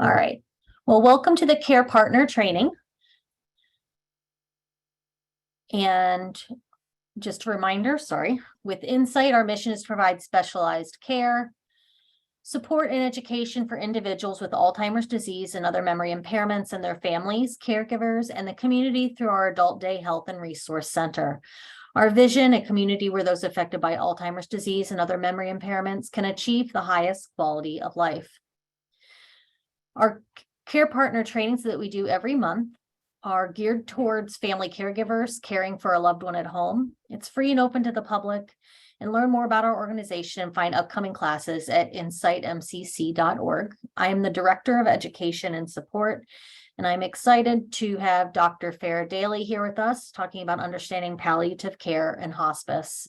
All right. Well, welcome to the Care Partner Training. And just a reminder, with Insight, our mission is to provide specialized care, support, and education for individuals with Alzheimer's disease and other memory impairments and their families, caregivers, and the community through our Adult Day Health and Resource Center. Our vision, a community where those affected by Alzheimer's disease and other memory impairments can achieve the highest quality of life. Our Care Partner trainings that we do every month are geared towards family caregivers caring for a loved one at home. It's free and open to the public. And learn more about our organization and find upcoming classes at insightmcc.org. I am the Director of Education and Support, and I'm excited to have Dr. Farrah Daly here with us talking about understanding palliative care and hospice.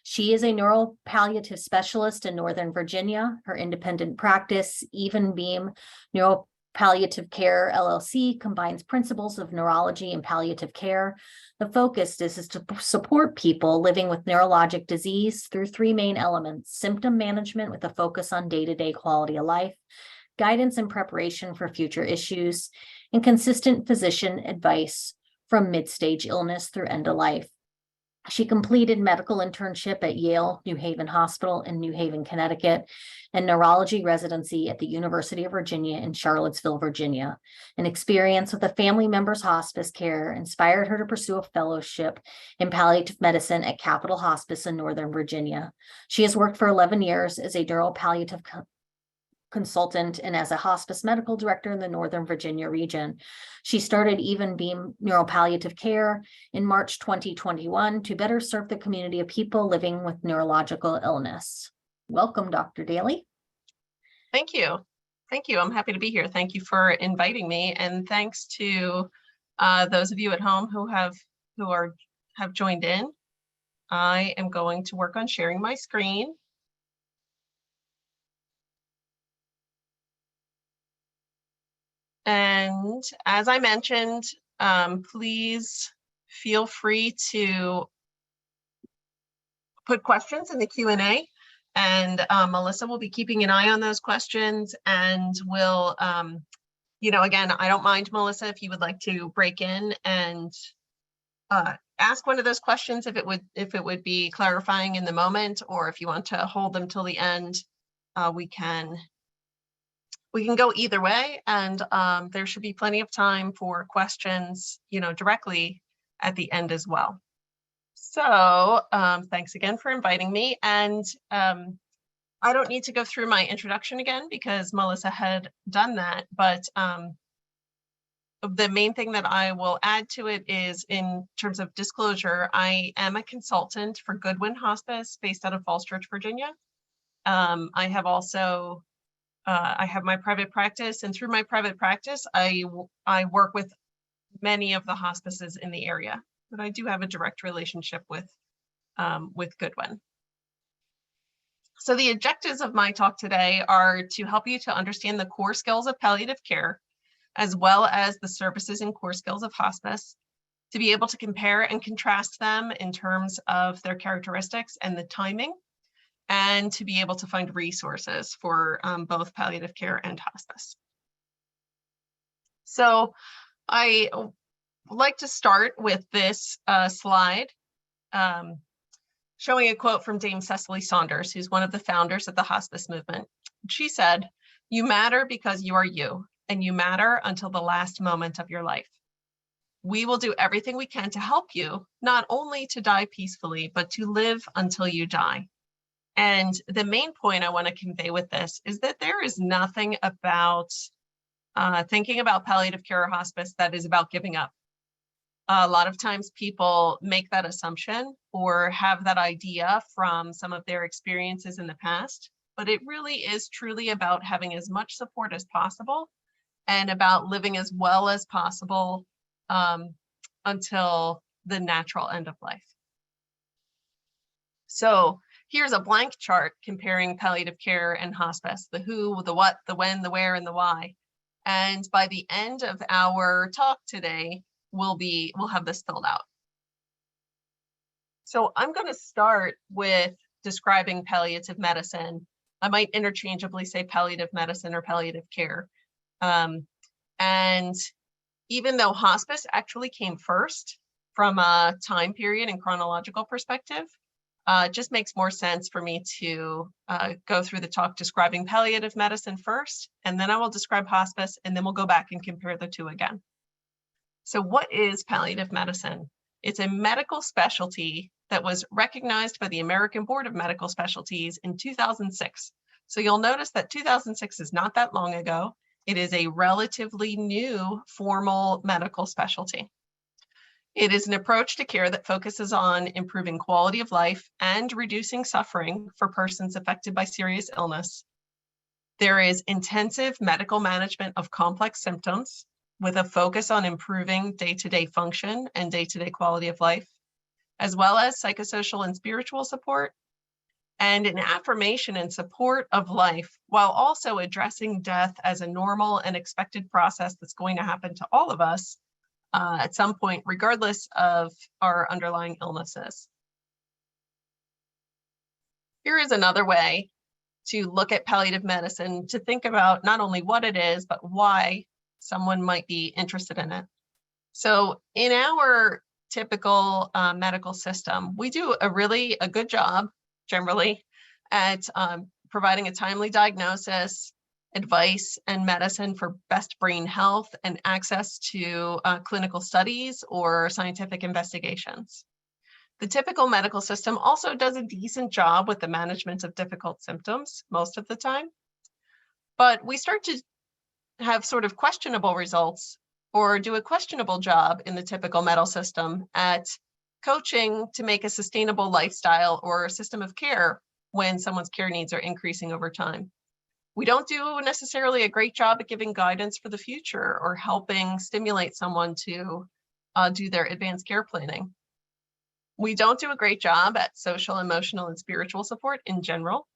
She is a neuropalliative specialist in Northern Virginia. Her independent practice, EvenBeam Neuropalliative Care, LLC, combines principles of neurology and palliative care. The focus is to support people living with neurologic disease through three main elements: symptom management with a focus on day-to-day quality of life, guidance and preparation for future issues, and consistent physician advice from mid-stage illness through end of life. She completed medical internship at Yale New Haven Hospital in New Haven, Connecticut, and neurology residency at the University of Virginia in Charlottesville, Virginia. An experience with a family member's hospice care inspired her to pursue a fellowship in palliative medicine at Capital Hospice in Northern Virginia. She has worked for 11 years as a neuropalliative consultant and as a hospice medical director in the Northern Virginia region. She started EvenBeam Neuropalliative Care in March 2021 to better serve the community of people living with neurological illness. Welcome, Dr. Daly. Thank you. Thank you. I'm happy to be here. Thank you for inviting me, and thanks to those of you at home who have joined in. I am going to work on sharing my screen. And as I mentioned, please feel free to put questions in the Q&A, and Melissa will be keeping an eye on those questions, and will, again, I don't mind, Melissa, if you would like to break in and ask one of those questions if it would be clarifying in the moment, or if you want to hold them till the end, we can go either way, and there should be plenty of time for questions, directly at the end as well. So thanks again for inviting me, and I don't need to go through my introduction again because Melissa had done that, but the main thing that I will add to it is, in terms of disclosure, I am a consultant for Goodwin Hospice based out of Falls Church, Virginia. I have also I have my private practice, and through my private practice, I work with many of the hospices in the area, but I do have a direct relationship with Goodwin. So the objectives of my talk today are to help you to understand the core skills of palliative care, as well as the services and core skills of hospice, to be able to compare and contrast them in terms of their characteristics and the timing, and to be able to find resources for both palliative care and hospice. So I like to start with this slide showing a quote from Dame Cecily Saunders, who's one of the founders of the hospice movement. She said, "You matter because you are you, and you matter until the last moment of your life. We will do everything we can to help you, not only to die peacefully, but to live until you die." And the main point I want to convey with this is that there is nothing about thinking about palliative care or hospice that is about giving up. A lot of times people make that assumption or have that idea from some of their experiences in the past, but it really is truly about having as much support as possible and about living as well as possible until the natural end of life. So here's a blank chart comparing palliative care and hospice: the who, the what, the when, the where, and the why. And by the end of our talk today, we'll have this filled out. So I'm going to start with describing palliative medicine. I might interchangeably say palliative medicine or palliative care. And even though hospice actually came first from a time period and chronological perspective, it just makes more sense for me to go through the talk describing palliative medicine first, and then I will describe hospice, and then we'll go back and compare the two again. So what is palliative medicine? It's a medical specialty that was recognized by the American Board of Medical Specialties in 2006. So you'll notice that 2006 is not that long ago. It is a relatively new formal medical specialty. It is an approach to care that focuses on improving quality of life and reducing suffering for persons affected by serious illness. There is intensive medical management of complex symptoms with a focus on improving day-to-day function and day-to-day quality of life, as well as psychosocial and spiritual support, and an affirmation and support of life, while also addressing death as a normal and expected process that's going to happen to all of us at some point, regardless of our underlying illnesses. Here is another way to look at palliative medicine, to think about not only what it is, but why someone might be interested in it. So in our typical medical system, we do a good job generally at providing a timely diagnosis, advice, and medicine for best brain health and access to clinical studies or scientific investigations. The typical medical system also does a decent job with the management of difficult symptoms most of the time, but we start to have sort of questionable results or do a questionable job in the typical medical system at coaching to make a sustainable lifestyle or a system of care when someone's care needs are increasing over time. We don't do necessarily a great job at giving guidance for the future or helping stimulate someone to do their advanced care planning. We don't do a great job at social, emotional, and spiritual support in general.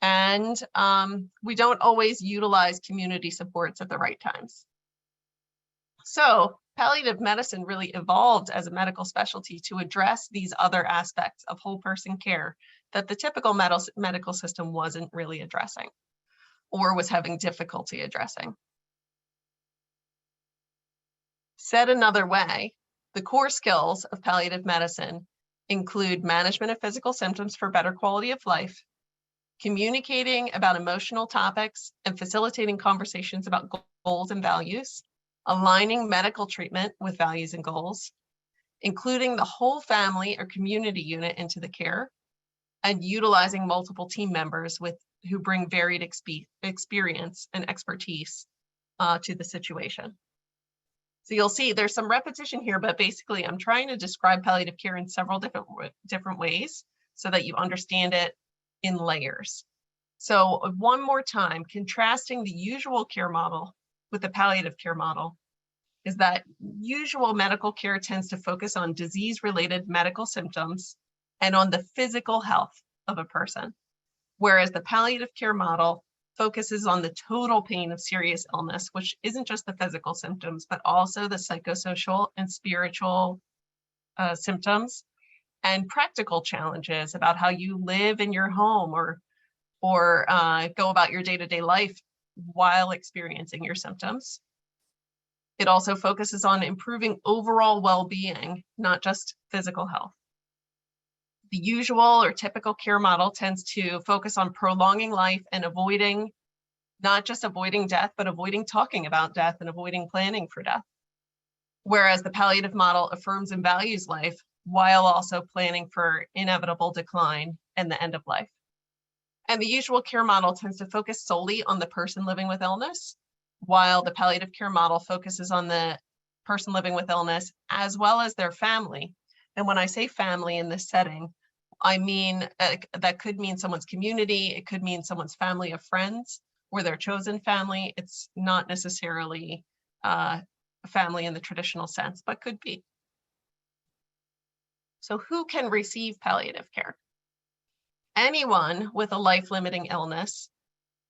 And we don't always utilize community supports at the right times. So palliative medicine really evolved as a medical specialty to address these other aspects of whole person care that the typical medical system wasn't really addressing or was having difficulty addressing. Said another way, the core skills of palliative medicine include management of physical symptoms for better quality of life, communicating about emotional topics and facilitating conversations about goals and values, aligning medical treatment with values and goals, including the whole family or community unit into the care, and utilizing multiple team members who bring varied experience and expertise to the situation. So you'll see there's some repetition here, but basically I'm trying to describe palliative care in several different ways so that you understand it in layers. So one more time, contrasting the usual care model with the palliative care model is that usual medical care tends to focus on disease-related medical symptoms and on the physical health of a person, whereas the palliative care model focuses on the total pain of serious illness, which isn't just the physical symptoms, but also the psychosocial and spiritual symptoms and practical challenges about how you live in your home or go about your day-to-day life while experiencing your symptoms. It also focuses on improving overall well-being, not just physical health. The usual or typical care model tends to focus on prolonging life and avoiding, not just avoiding death, but avoiding talking about death and avoiding planning for death. Whereas the palliative model affirms and values life while also planning for inevitable decline and the end of life. And the usual care model tends to focus solely on the person living with illness, while the palliative care model focuses on the person living with illness as well as their family. And when I say family in this setting, I mean that could mean someone's community, it could mean someone's family of friends or their chosen family. It's not necessarily a family in the traditional sense, but could be. So who can receive palliative care? Anyone with a life-limiting illness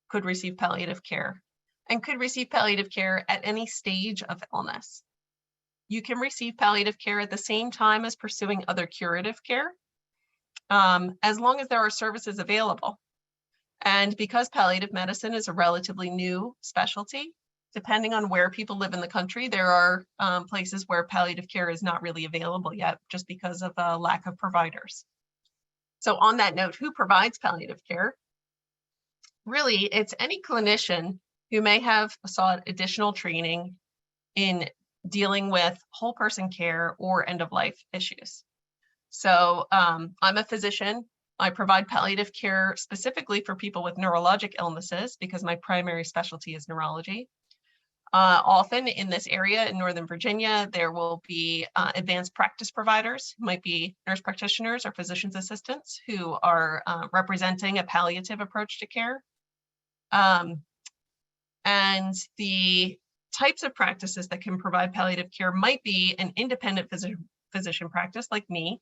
could receive palliative care and could receive palliative care at any stage of illness. You can receive palliative care at the same time as pursuing other curative care, as long as there are services available. And because palliative medicine is a relatively new specialty, Depending on where people live in the country, there are places where palliative care is not really available yet just because of a lack of providers. So on that note, who provides palliative care? Really, it's any clinician who may have sought additional training in dealing with whole person care or end of life issues. So I'm a physician. I provide palliative care specifically for people with neurologic illnesses because my primary specialty is neurology. Often in this area in Northern Virginia, there will be advanced practice providers, might be nurse practitioners or physician's assistants who are representing a palliative approach to care. And the types of practices that can provide palliative care might be an independent physician practice like me,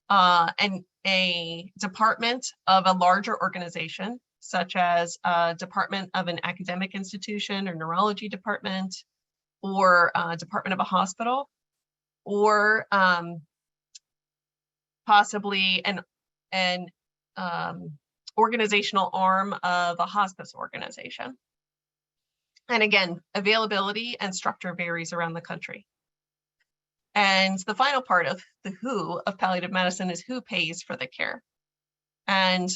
and a department of a larger organization, such as a department of an academic institution or neurology department, or a department of a hospital, or possibly an organizational arm of a hospice organization. And again, availability and structure varies around the country. And the final part of the who of palliative medicine is who pays for the care. And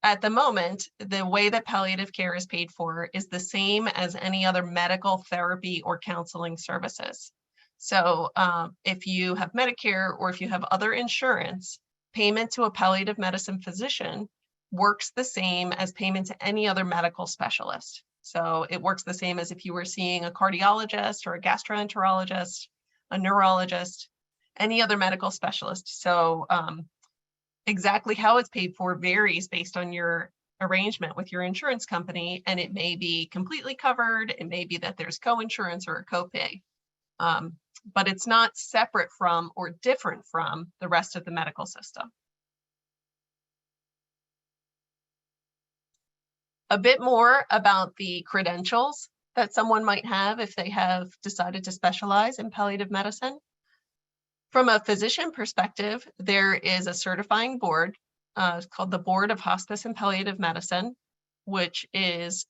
at the moment, the way that palliative care is paid for is the same as any other medical therapy or counseling services. So if you have Medicare or if you have other insurance, payment to a palliative medicine physician works the same as payment to any other medical specialist. So it works the same as if you were seeing a cardiologist or a gastroenterologist, a neurologist, any other medical specialist. So exactly how it's paid for varies based on your arrangement with your insurance company, and it may be completely covered. It may be that there's co-insurance or a copay, but it's not separate from or different from the rest of the medical system. A bit more about the credentials that someone might have if they have decided to specialize in palliative medicine. From a physician perspective, there is a certifying board called the Board of Hospice and Palliative Medicine, which is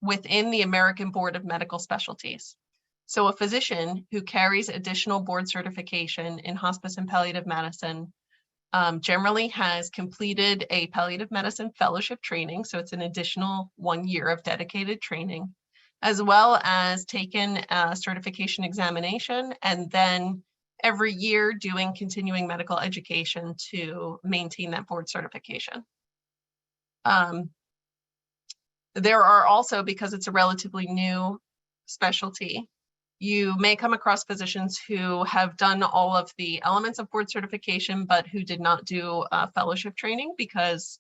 within the American Board of Medical Specialties. So a physician who carries additional board certification in hospice and palliative medicine generally has completed a palliative medicine fellowship training. So it's an additional 1 year of dedicated training, as well as taken a certification examination, and then every year doing continuing medical education to maintain that board certification. There are also, because it's a relatively new specialty, you may come across physicians who have done all of the elements of board certification, but who did not do fellowship training because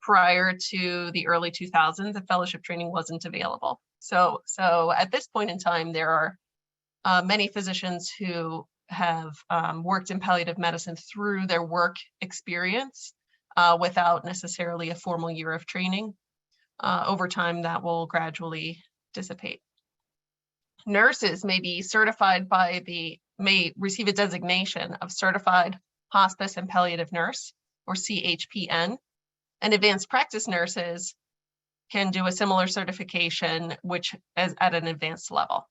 prior to the early 2000s, the fellowship training wasn't available. So at this point in time, there are many physicians who have worked in palliative medicine through their work experience without necessarily a formal year of training. Over time, that will gradually dissipate. Nurses may be certified may receive a designation of Certified Hospice and Palliative Nurse, or CHPN, and advanced practice nurses can do a similar certification, which is at an advanced level.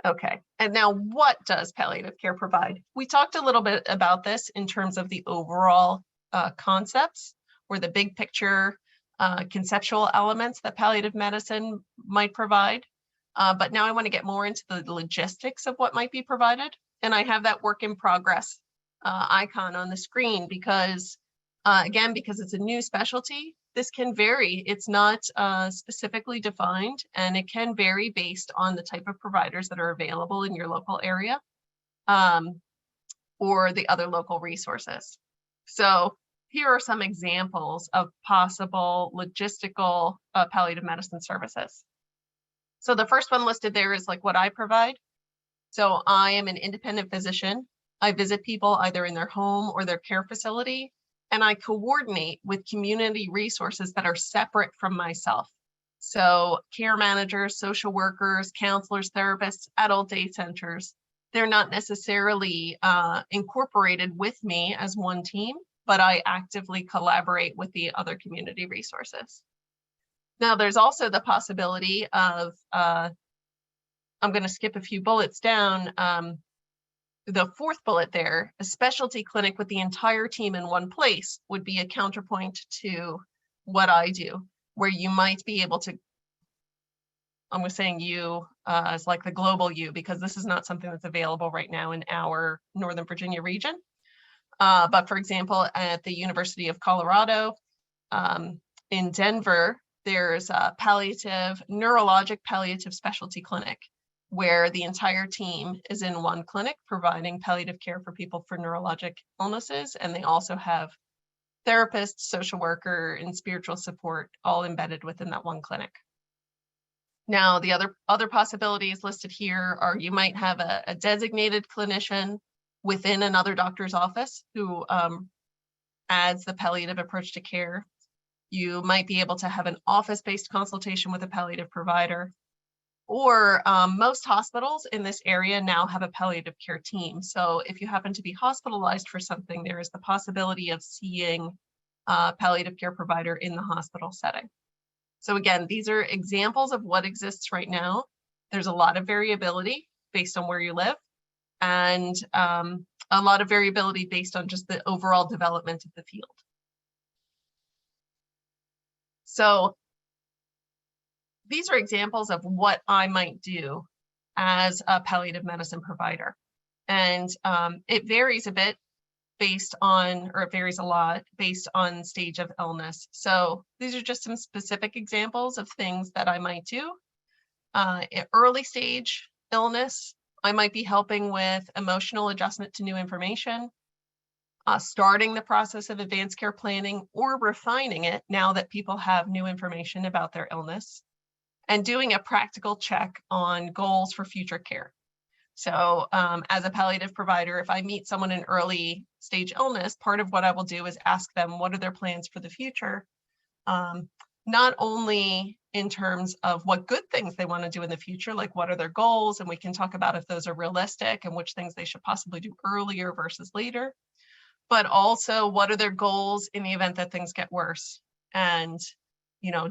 Okay, and now what does palliative care provide? We talked a little bit about this in terms of the overall concepts or the big picture conceptual elements that palliative medicine might provide. But now I want to get more into the logistics of what might be provided. And I have that work in progress icon on the screen because, again, because it's a new specialty, this can vary. It's not specifically defined, and it can vary based on the type of providers that are available in your local area or the other local resources. So here are some examples of possible logistical palliative medicine services. So the first one listed there is like what I provide. So I am an independent physician. I visit people either in their home or their care facility, and I coordinate with community resources that are separate from myself. So care managers, social workers, counselors, therapists, adult day centers, they're not necessarily incorporated with me as one team, but I actively collaborate with the other community resources. Now, there's also the possibility of, I'm going to skip a few bullets down. The fourth bullet there, a specialty clinic with the entire team in one place would be a counterpoint to what I do, where you might be able to, I'm saying you as like the global you, because this is not something that's available right now in our Northern Virginia region. But for example, at the University of Colorado in Denver, there's a palliative, neurologic palliative specialty clinic where the entire team is in one clinic providing palliative care for people for neurologic illnesses. And they also have therapists, social worker, and spiritual support all embedded within that one clinic. Now, the other possibilities listed here are you might have a designated clinician within another doctor's office who adds the palliative approach to care. You might be able to have an office-based consultation with a palliative provider. Or most hospitals in this area now have a palliative care team. So if you happen to be hospitalized for something, there is the possibility of seeing a palliative care provider in the hospital setting. So again, these are examples of what exists right now. There's a lot of variability based on where you live, and a lot of variability based on just the overall development of the field. So these are examples of what I might do as a palliative medicine provider. And it varies a bit based on, or it varies a lot based on stage of illness. So these are just some specific examples of things that I might do. Early stage illness, I might be helping with emotional adjustment to new information, starting the process of advanced care planning or refining it now that people have new information about their illness, and doing a practical check on goals for future care. So as a palliative provider, if I meet someone in early stage illness, part of what I will do is ask them what are their plans for the future, not only in terms of what good things they want to do in the future, like what are their goals, and we can talk about if those are realistic and which things they should possibly do earlier versus later, but also what are their goals in the event that things get worse. And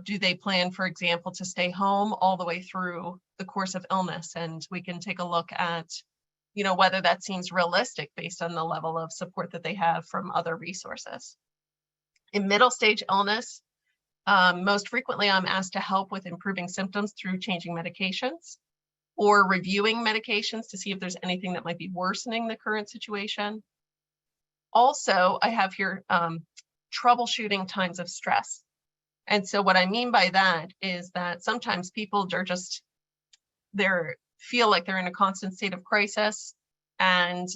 do they plan, for example, to stay home all the way through the course of illness? And we can take a look at, whether that seems realistic based on the level of support that they have from other resources. In middle stage illness, most frequently I'm asked to help with improving symptoms through changing medications or reviewing medications to see if there's anything that might be worsening the current situation. Also, I have here troubleshooting times of stress. And so what I mean by that is that sometimes people are just, feel like they're in a constant state of crisis, and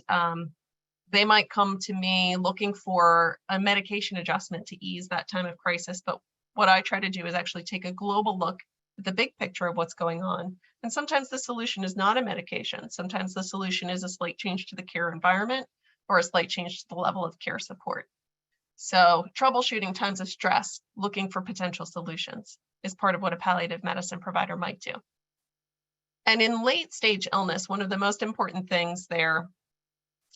they might come to me looking for a medication adjustment to ease that time of crisis. But what I try to do is actually take a global look at the big picture of what's going on. And sometimes the solution is not a medication. Sometimes the solution is a slight change to the care environment or a slight change to the level of care support. So troubleshooting times of stress, looking for potential solutions, is part of what a palliative medicine provider might do. And in late stage illness, one of the most important things there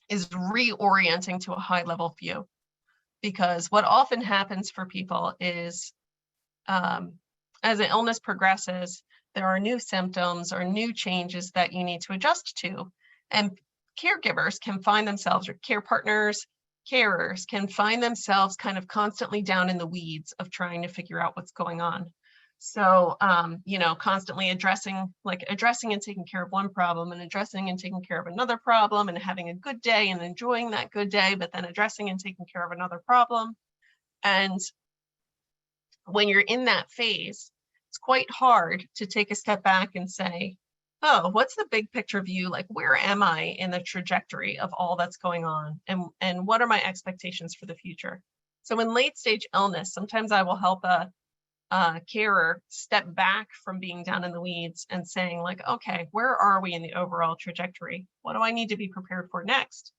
is reorienting to a high level view. Because what often happens for people is as an illness progresses, there are new symptoms or new changes that you need to adjust to. And caregivers can find themselves, or care partners, carers can find themselves kind of constantly down in the weeds of trying to figure out what's going on. So, constantly addressing and taking care of one problem and addressing and taking care of another problem and having a good day and enjoying that good day, but then addressing and taking care of another problem. And when you're in that phase, it's quite hard to take a step back and say, oh, what's the big picture view? Like, where am I in the trajectory of all that's going on? And what are my expectations for the future? So in late stage illness, sometimes I will help a carer step back from being down in the weeds and saying like, okay, where are we in the overall trajectory? What do I need to be prepared for next?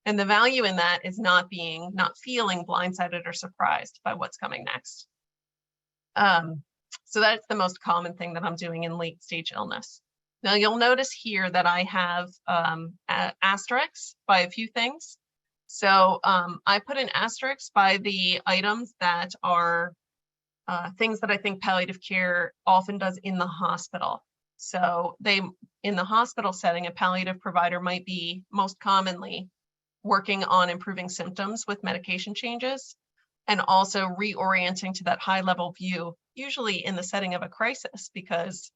And the value in that is not feeling blindsided or surprised by what's coming next. So that's the most common thing that I'm doing in late stage illness. Now you'll notice here that I have asterisks by a few things. So I put an asterisk by the items that are things that I think palliative care often does in the hospital. So in the hospital setting, a palliative provider might be most commonly working on improving symptoms with medication changes, and also reorienting to that high level view, usually in the setting of a crisis, because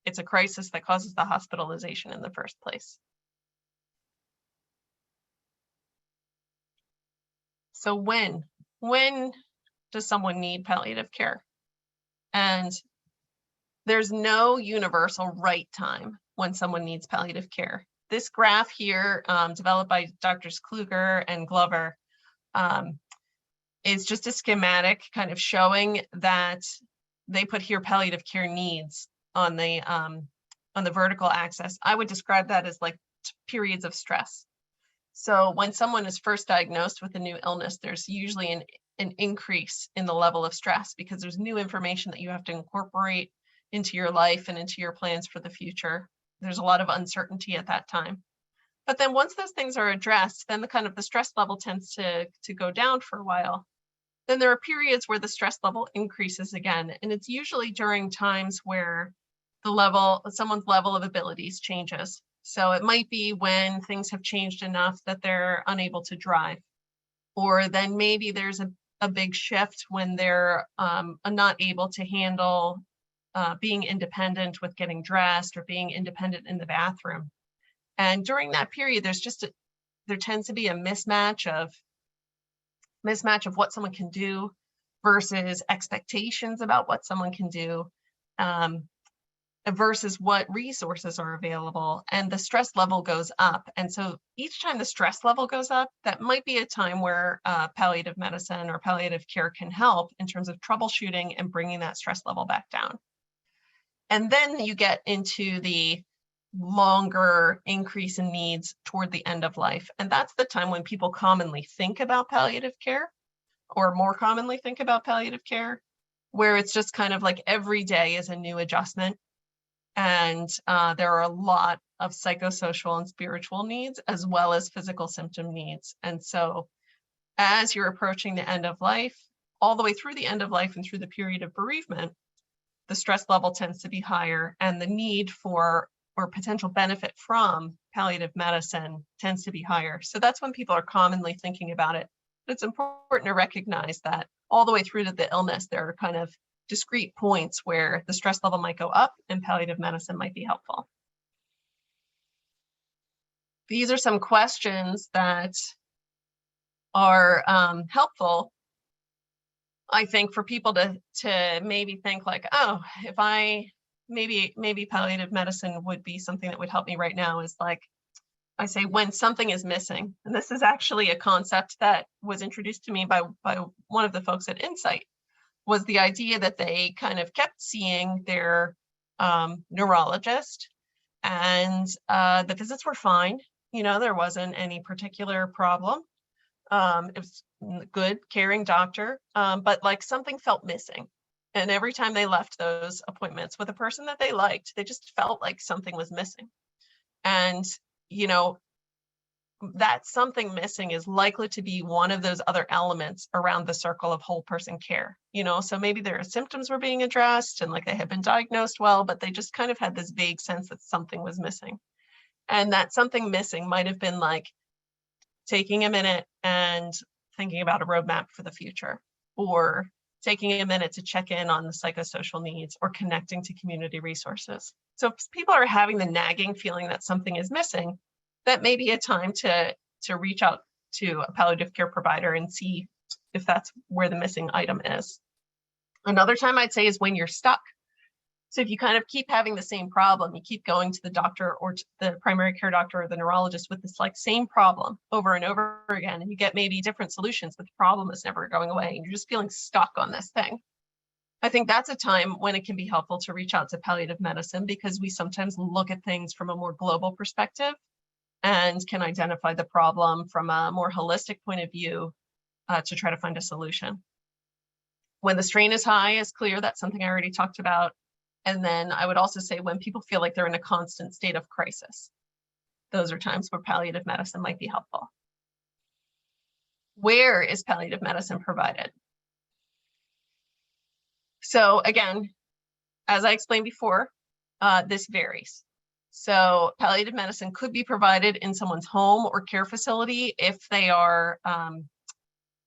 it's a crisis that causes the hospitalization in the first place. So when does someone need palliative care? And there's no universal right time when someone needs palliative care. This graph here, developed by Drs. Kluger and Glover, is just a schematic kind of showing that they put here palliative care needs on the vertical axis. I would describe that as like periods of stress. So when someone is first diagnosed with a new illness, there's usually an increase in the level of stress because there's new information that you have to incorporate into your life and into your plans for the future. There's a lot of uncertainty at that time. But then once those things are addressed, then the stress level tends to go down for a while. Then there are periods where the stress level increases again. And it's usually during times where someone's level of abilities changes. So it might be when things have changed enough that they're unable to drive, or then maybe there's a big shift when they're not able to handle being independent with getting dressed or being independent in the bathroom. And during that period, there tends to be a mismatch of what someone can do versus expectations about what someone can do, versus what resources are available, and the stress level goes up. And so each time the stress level goes up, that might be a time where palliative medicine or palliative care can help in terms of troubleshooting and bringing that stress level back down. And then you get into the longer increase in needs toward the end of life. And that's the time when people commonly think about palliative care, or more commonly think about palliative care, where it's just kind of like every day is a new adjustment. And there are a lot of psychosocial and spiritual needs, as well as physical symptom needs. And so as you're approaching the end of life, all the way through the end of life and through the period of bereavement, the stress level tends to be higher, and the need for or potential benefit from palliative medicine tends to be higher. So that's when people are commonly thinking about it. But it's important to recognize that all the way through to the illness, there are kind of discrete points where the stress level might go up and palliative medicine might be helpful. These are some questions that are helpful, I think, for people to maybe think like, oh, if maybe palliative medicine would be something that would help me right now, is like, I say, when something is missing. And this is actually a concept that was introduced to me by one of the folks at Insight, was the idea that they kind of kept seeing their neurologist, and the visits were fine. There wasn't any particular problem. It was a good, caring doctor, but like something felt missing. And every time they left those appointments with a person that they liked, they just felt like something was missing. And, that something missing is likely to be one of those other elements around the circle of whole person care. So maybe their symptoms were being addressed and like they had been diagnosed well, but they just kind of had this vague sense that something was missing. And that something missing might have been like taking a minute and thinking about a roadmap for the future, or taking a minute to check in on the psychosocial needs, or connecting to community resources. So if people are having the nagging feeling that something is missing, that may be a time to reach out to a palliative care provider and see if that's where the missing item is. Another time I'd say is when you're stuck. So if you kind of keep having the same problem, you keep going to the doctor or to the primary care doctor or the neurologist with this like same problem over and over again, and you get maybe different solutions, but the problem is never going away, and you're just feeling stuck on this thing. I think that's a time when it can be helpful to reach out to palliative medicine, because we sometimes look at things from a more global perspective and can identify the problem from a more holistic point of view to try to find a solution. When the strain is high is clear, that's something I already talked about. And then I would also say when people feel like they're in a constant state of crisis, those are times where palliative medicine might be helpful. Where is palliative medicine provided? So again, as I explained before, this varies. So palliative medicine could be provided in someone's home or care facility if they are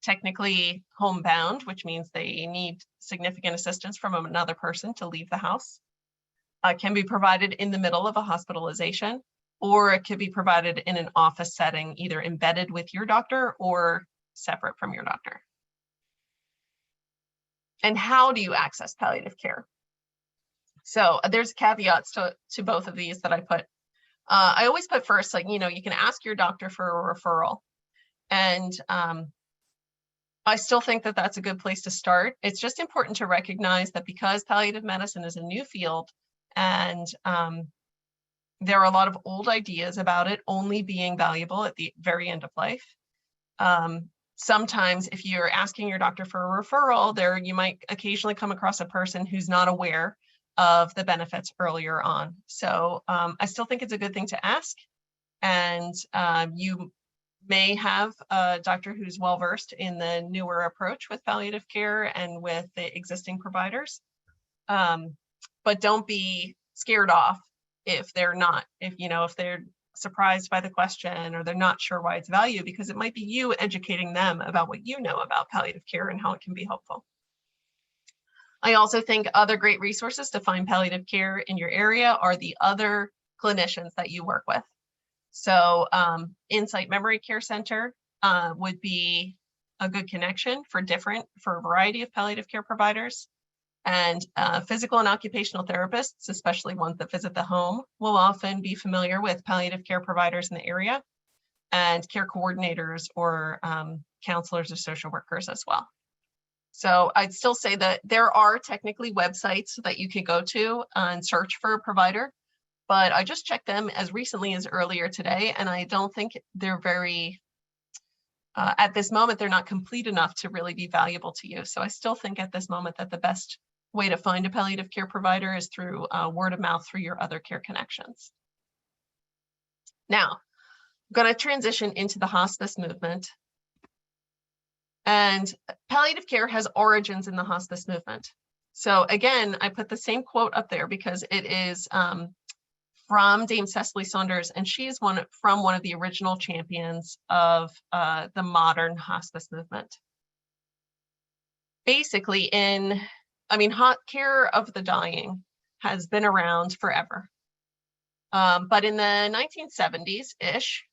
technically homebound, which means they need significant assistance from another person to leave the house. It can be provided in the middle of a hospitalization, or it could be provided in an office setting, either embedded with your doctor or separate from your doctor. And how do you access palliative care? So there's caveats to both of these that I put. I always put first, like, you know, you can ask your doctor for a referral. And I still think that that's a good place to start. It's just important to recognize that because palliative medicine is a new field, and there are a lot of old ideas about it only being valuable at the very end of life. Sometimes if you're asking your doctor for a referral, you might occasionally come across a person who's not aware of the benefits earlier on. So I still think it's a good thing to ask. And you may have a doctor who's well-versed in the newer approach with palliative care and with the existing providers. But don't be scared off if they're not, if they're surprised by the question or they're not sure why it's value, because it might be you educating them about what you know about palliative care and how it can be helpful. I also think other great resources to find palliative care in your area are the other clinicians that you work with. So Insight Memory Care Center would be a good connection for a variety of palliative care providers. And physical and occupational therapists, especially ones that visit the home, will often be familiar with palliative care providers in the area, and care coordinators or counselors or social workers as well. So I'd still say that there are technically websites that you can go to and search for a provider, but I just checked them as recently as earlier today, and I don't think they're very, at this moment, they're not complete enough to really be valuable to you. So I still think at this moment that the best way to find a palliative care provider is through word of mouth through your other care connections. Now, I'm going to transition into the hospice movement. And palliative care has origins in the hospice movement. So again, I put the same quote up there because it is from Dame Cecily Saunders, and she is from one of the original champions of the modern hospice movement. Basically, care of the dying has been around forever. But in the 1970s-ish,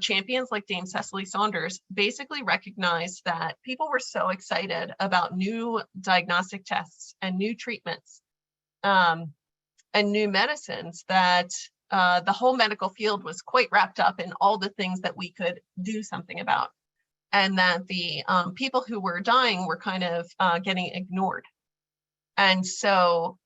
champions like Dame Cecily Saunders basically recognized that people were so excited about new diagnostic tests and new treatments and new medicines that the whole medical field was quite wrapped up in all the things that we could do something about, and that the people who were dying were kind of getting ignored. And so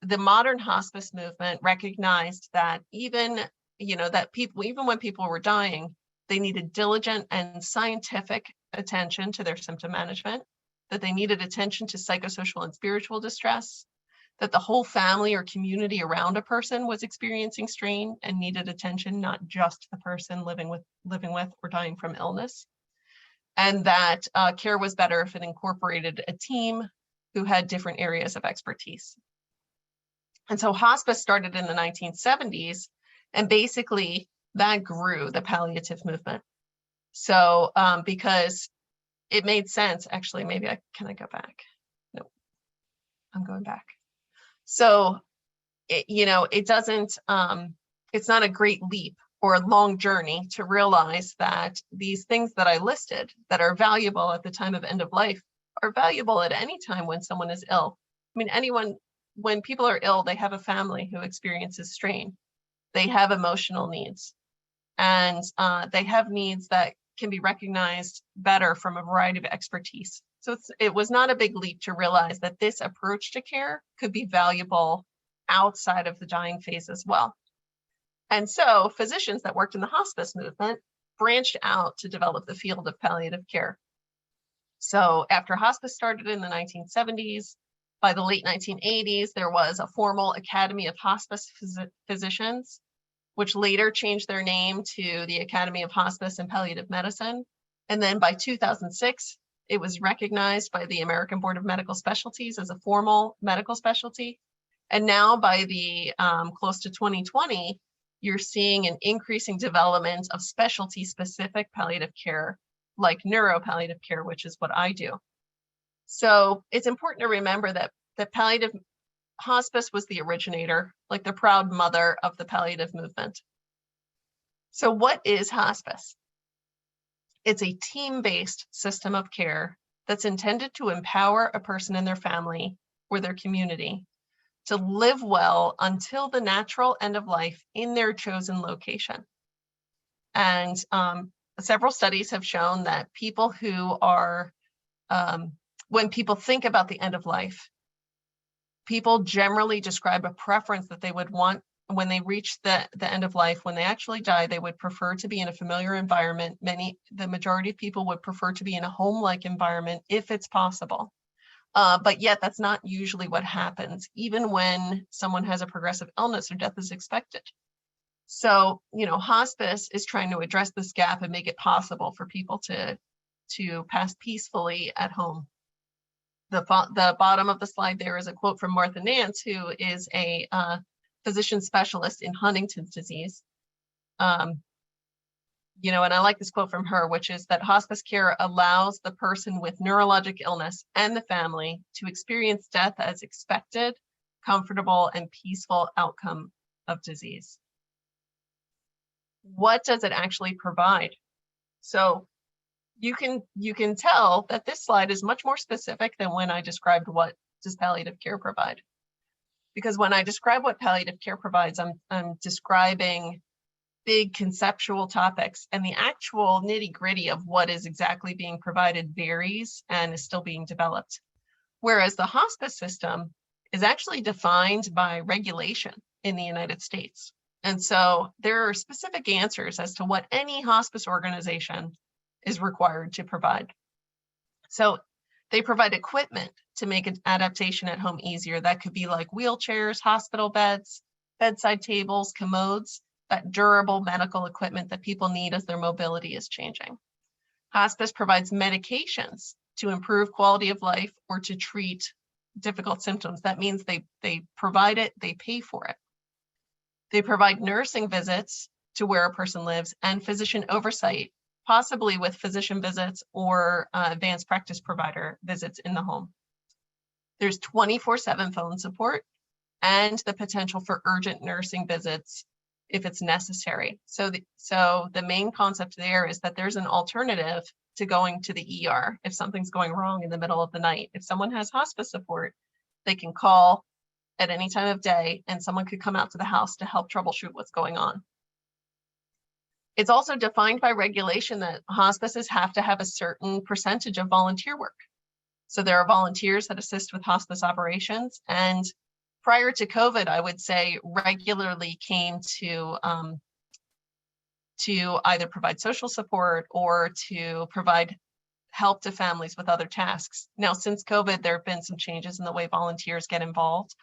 the modern hospice movement recognized that even when people were dying, they needed diligent and scientific attention to their symptom management, that they needed attention to psychosocial and spiritual distress, that the whole family or community around a person was experiencing strain and needed attention, not just the person living with or dying from illness, and that care was better if it incorporated a team who had different areas of expertise. And so hospice started in the 1970s, and basically that grew the palliative movement. So because it made sense, actually, can I go back? No, I'm going back. So, it doesn't, it's not a great leap or a long journey to realize that these things that I listed that are valuable at the time of end of life are valuable at any time when someone is ill. I mean, when people are ill, they have a family who experiences strain. They have emotional needs, and they have needs that can be recognized better from a variety of expertise. So it was not a big leap to realize that this approach to care could be valuable outside of the dying phase as well. And so physicians that worked in the hospice movement branched out to develop the field of palliative care. So after hospice started in the 1970s, by the late 1980s, there was a formal Academy of Hospice Physicians, which later changed their name to the Academy of Hospice and Palliative Medicine. And then by 2006, It was recognized by the American Board of Medical Specialties as a formal medical specialty. And now by the close to 2020, you're seeing an increasing development of specialty-specific palliative care, like neuropalliative care, which is what I do. So it's important to remember that palliative hospice was the originator, like the proud mother of the palliative movement. So what is hospice? It's a team-based system of care that's intended to empower a person and their family or their community to live well until the natural end of life in their chosen location. And several studies have shown that people who are, when people think about the end of life, people generally describe a preference that they would want when they reach the end of life. When they actually die, they would prefer to be in a familiar environment. The majority of people would prefer to be in a home-like environment if it's possible. But yet that's not usually what happens, even when someone has a progressive illness or death is expected. So, hospice is trying to address this gap and make it possible for people to pass peacefully at home. The bottom of the slide there is a quote from Martha Nance, who is a physician specialist in Huntington's disease. And I like this quote from her, which is that hospice care allows the person with neurologic illness and the family to experience death as expected, comfortable, and peaceful outcome of disease. What does it actually provide? So you can tell that this slide is much more specific than when I described what does palliative care provide. Because when I describe what palliative care provides, I'm describing big conceptual topics, and the actual nitty-gritty of what is exactly being provided varies and is still being developed. Whereas the hospice system is actually defined by regulation in the United States. And so there are specific answers as to what any hospice organization is required to provide. So they provide equipment to make an adaptation at home easier. That could be like wheelchairs, hospital beds, bedside tables, commodes, that durable medical equipment that people need as their mobility is changing. Hospice provides medications to improve quality of life or to treat difficult symptoms. That means they provide it, they pay for it. They provide nursing visits to where a person lives and physician oversight, possibly with physician visits or advanced practice provider visits in the home. There's 24/7 phone support and the potential for urgent nursing visits if it's necessary. So the main concept there is that there's an alternative to going to the ER if something's going wrong in the middle of the night. If someone has hospice support, they can call at any time of day and someone could come out to the house to help troubleshoot what's going on. It's also defined by regulation that hospices have to have a certain percentage of volunteer work. So there are volunteers that assist with hospice operations, and prior to COVID, I would say regularly came to either provide social support or to provide help to families with other tasks. Now, since COVID, there have been some changes in the way volunteers get involved,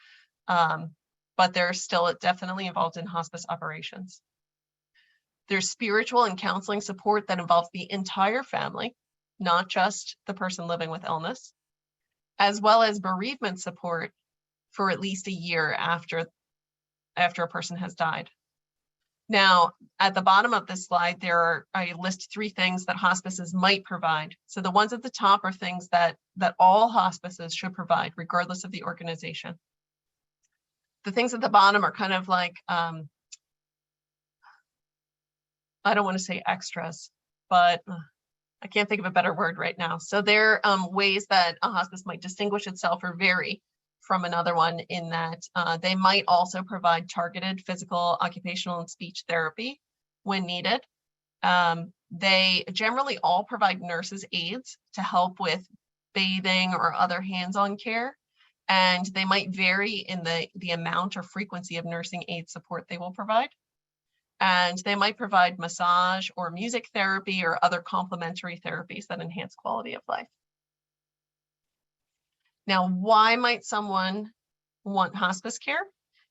but they're still definitely involved in hospice operations. There's spiritual and counseling support that involves the entire family, not just the person living with illness, as well as bereavement support for at least a year after a person has died. Now, at the bottom of this slide, I list 3 things that hospices might provide. So the ones at the top are things that all hospices should provide, regardless of the organization. The things at the bottom are kind of like, I don't want to say extras, but I can't think of a better word right now. So they're ways that a hospice might distinguish itself or vary from another one in that they might also provide targeted physical, occupational, and speech therapy when needed. They generally all provide nurses' aides to help with bathing or other hands-on care, and they might vary in the amount or frequency of nursing aid support they will provide. And they might provide massage or music therapy or other complementary therapies that enhance quality of life. Now, why might someone want hospice care?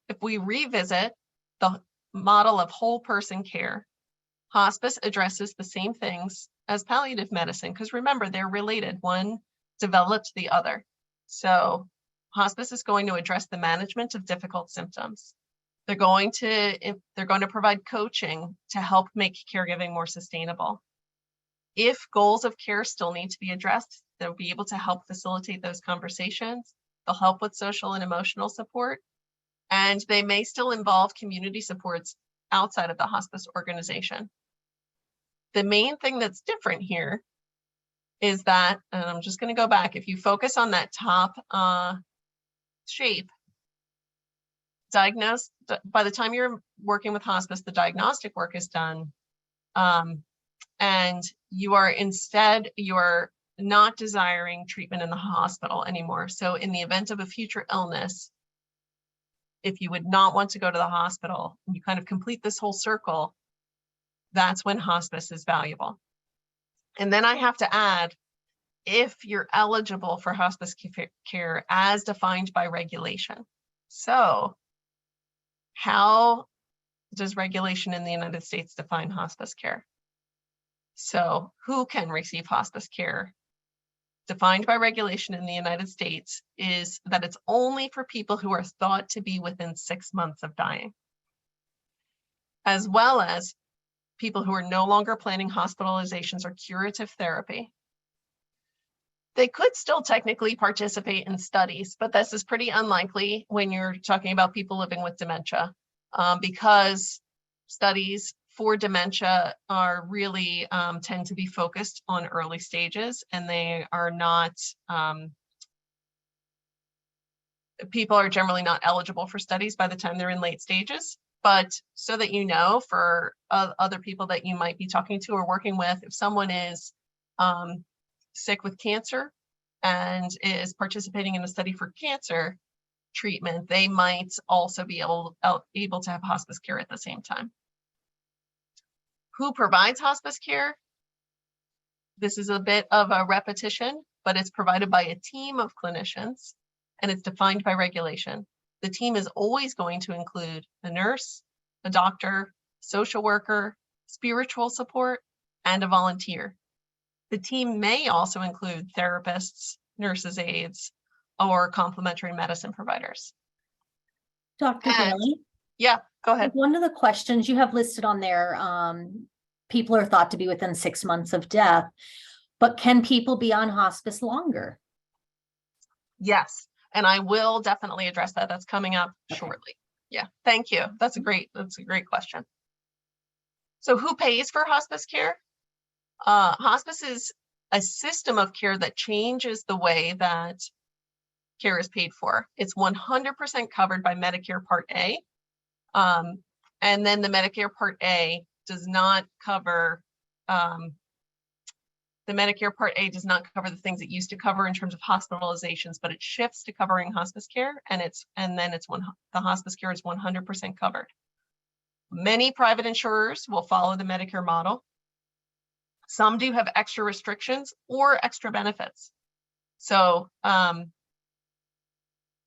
If we revisit the model of whole person care, hospice addresses the same things as palliative medicine, because remember, they're related. One developed the other. So hospice is going to address the management of difficult symptoms. They're going to provide coaching to help make caregiving more sustainable. If goals of care still need to be addressed, they'll be able to help facilitate those conversations. They'll help with social and emotional support, and they may still involve community supports outside of the hospice organization. The main thing that's different here is that, and I'm just going to go back, if you focus on that top shape, by the time you're working with hospice, the diagnostic work is done, and you are not desiring treatment in the hospital anymore. So in the event of a future illness, if you would not want to go to the hospital, you kind of complete this whole circle, that's when hospice is valuable. And then I have to add, if you're eligible for hospice care as defined by regulation. So how does regulation in the United States define hospice care? So who can receive hospice care? Defined by regulation in the United States is that it's only for people who are thought to be within 6 months of dying, as well as people who are no longer planning hospitalizations or curative therapy. They could still technically participate in studies, but this is pretty unlikely when you're talking about people living with dementia, because studies for dementia are really tend to be focused on early stages, and they are not, people are generally not eligible for studies by the time they're in late stages. But so that you know, for other people that you might be talking to or working with, if someone is sick with cancer and is participating in a study for cancer treatment, they might also be able to have hospice care at the same time. Who provides hospice care? This is a bit of a repetition, but it's provided by a team of clinicians, and it's defined by regulation. The team is always going to include a nurse, a doctor, social worker, spiritual support, and a volunteer. The team may also include therapists, nurses' aides, or complementary medicine providers. Dr. Daly? Yeah, go ahead. One of the questions you have listed on there, people are thought to be within 6 months of death, but can people be on hospice longer? Yes, and I will definitely address that. That's coming up shortly. Yeah, thank you. That's a great question. So who pays for hospice care? Hospice is a system of care that changes the way that care is paid for. It's 100% covered by Medicare Part A. And then the Medicare Part A does not cover, the things it used to cover in terms of hospitalizations, but it shifts to covering hospice care, and the hospice care is 100% covered. Many private insurers will follow the Medicare model. Some do have extra restrictions or extra benefits. So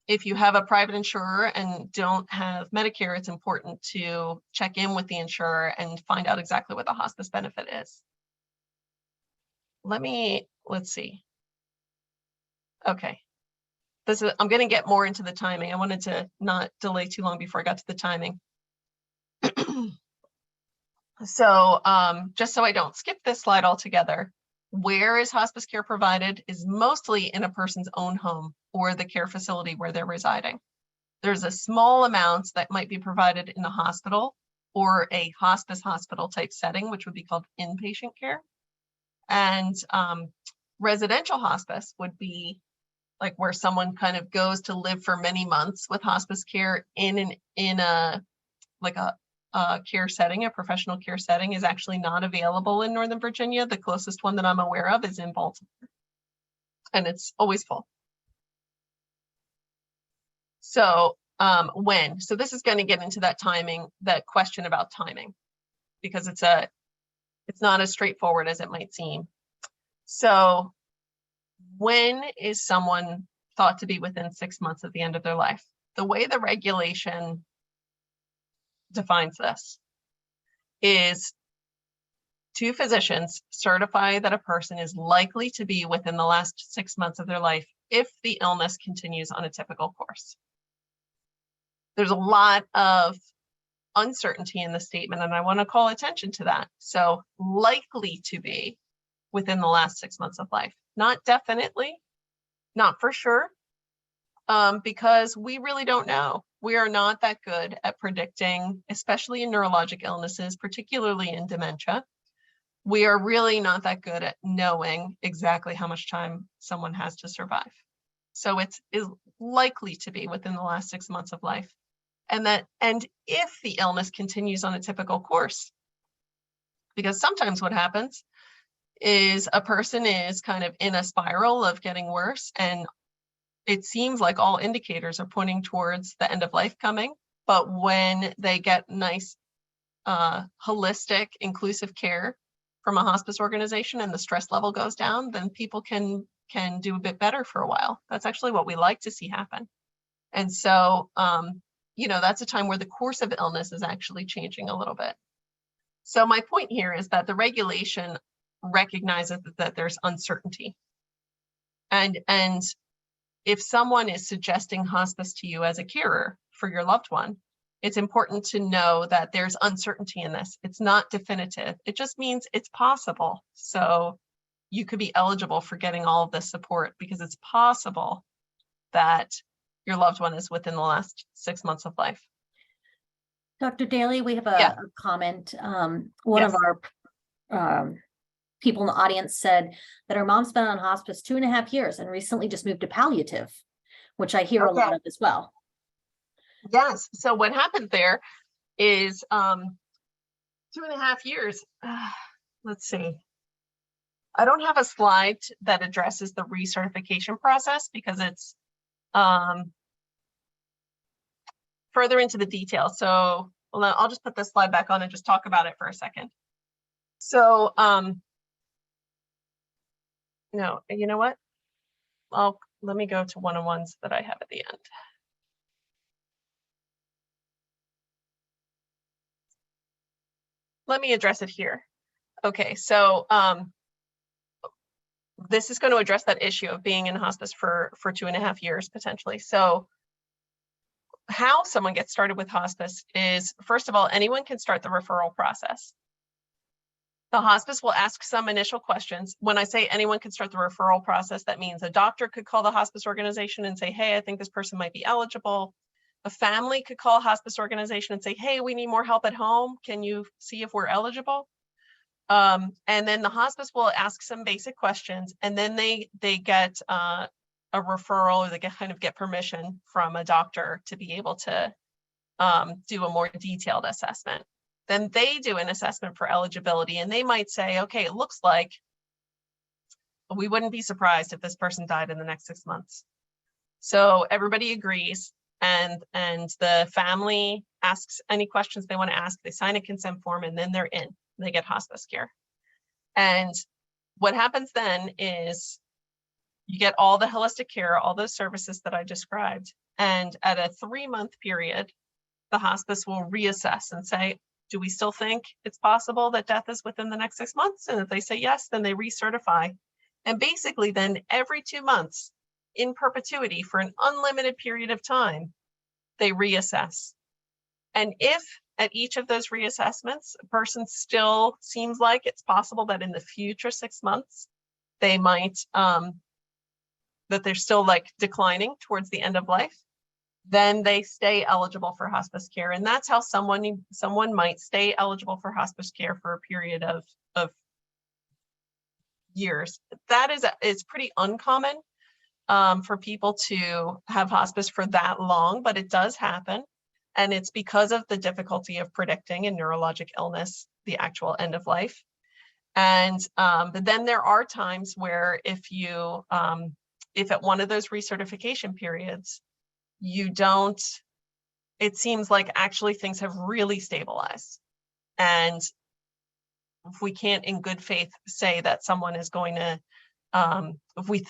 if you have a private insurer and don't have Medicare, it's important to check in with the insurer and find out exactly what the hospice benefit is. Let's see. Okay. I'm going to get more into the timing. I wanted to not delay too long before I got to the timing. So just so I don't skip this slide altogether, where is hospice care provided is mostly in a person's own home or the care facility where they're residing. There's a small amount that might be provided in a hospital or a hospice hospital type setting, which would be called inpatient care. And residential hospice would be like where someone kind of goes to live for many months with hospice care in a care setting. A professional care setting is actually not available in Northern Virginia. The closest one that I'm aware of is in Baltimore, and it's always full. So when? So this is going to get into that timing, that question about timing, because it's not as straightforward as it might seem. So when is someone thought to be within 6 months of the end of their life? The way the regulation defines this is two physicians certify that a person is likely to be within the last 6 months of their life if the illness continues on a typical course. There's a lot of uncertainty in the statement, and I want to call attention to that. So likely to be within the last 6 months of life, not definitely, not for sure, because we really don't know. We are not that good at predicting, especially in neurologic illnesses, particularly in dementia. We are really not that good at knowing exactly how much time someone has to survive. So it is likely to be within the last 6 months of life. And if the illness continues on a typical course, because sometimes what happens is a person is kind of in a spiral of getting worse, and it seems like all indicators are pointing towards the end of life coming. But when they get nice, holistic, inclusive care from a hospice organization and the stress level goes down, then people can do a bit better for a while. That's actually what we like to see happen. And so, that's a time where the course of illness is actually changing a little bit. So my point here is that the regulation recognizes that there's uncertainty. And if someone is suggesting hospice to you as a carer for your loved one, it's important to know that there's uncertainty in this. It's not definitive. It just means it's possible. So you could be eligible for getting all of this support because it's possible that your loved one is within the last 6 months of life. Dr. Daly, we have a comment. One of our people in the audience said that her mom's been on hospice 2.5 years and recently just moved to palliative, which I hear a lot of as well. Yes. So what happened there is 2.5 years. Let's see. I don't have a slide that addresses the recertification process because it's further into the details. So I'll just put this slide back on and just talk about it for a second. So, no, you know what? Let me go to one-on-ones that I have at the end. Let me address it here. Okay, so this is going to address that issue of being in hospice for 2.5 years potentially. So how someone gets started with hospice is, first of all, anyone can start the referral process. The hospice will ask some initial questions. When I say anyone can start the referral process, that means a doctor could call the hospice organization and say, hey, I think this person might be eligible. A family could call a hospice organization and say, hey, we need more help at home. Can you see if we're eligible? And then the hospice will ask some basic questions, and then they get a referral, or they get permission from a doctor to be able to do a more detailed assessment. Then they do an assessment for eligibility, and they might say, okay, it looks like we wouldn't be surprised if this person died in the next 6 months. So everybody agrees, and the family asks any questions they want to ask. They sign a consent form, and then they're in. They get hospice care. And what happens then is you get all the holistic care, all those services that I described. And at a 3-month period, the hospice will reassess and say, do we still think it's possible that death is within the next 6 months? And if they say yes, then they recertify. And basically then every 2 months in perpetuity for an unlimited period of time, they reassess. And if at each of those reassessments, a person still seems like it's possible that in the future 6 months, they might, that they're still declining towards the end of life, then they stay eligible for hospice care. And that's how someone might stay eligible for hospice care for a period of years. That is pretty uncommon for people to have hospice for that long, but it does happen. And it's because of the difficulty of predicting in neurologic illness, the actual end of life. And but then there are times where if at one of those recertification periods, it seems like actually things have really stabilized. And if we can't in good faith say that someone is going to, if we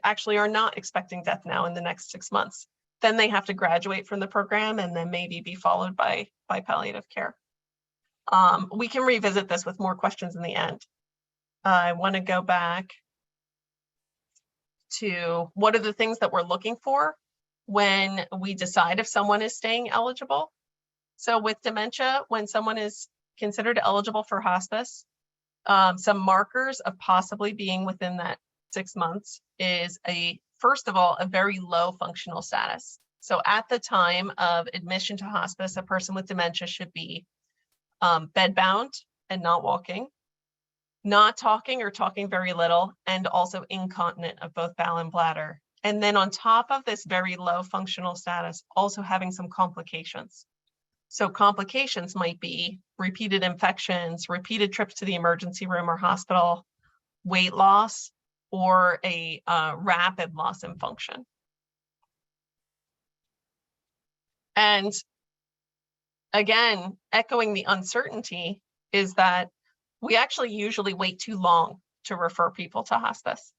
actually are not expecting death now in the next 6 months, then they have to graduate from the program and then maybe be followed by palliative care. We can revisit this with more questions in the end. I want to go back to what are the things that we're looking for when we decide if someone is staying eligible. So with dementia, when someone is considered eligible for hospice, some markers of possibly being within that 6 months is first of all, a very low functional status. So at the time of admission to hospice, a person with dementia should be bedbound and not walking, not talking or talking very little, and also incontinent of both bowel and bladder. And then on top of this very low functional status, also having some complications. So complications might be repeated infections, repeated trips to the emergency room or hospital, weight loss, or a rapid loss in function. And again, echoing the uncertainty is that we actually usually wait too long to refer people to hospice.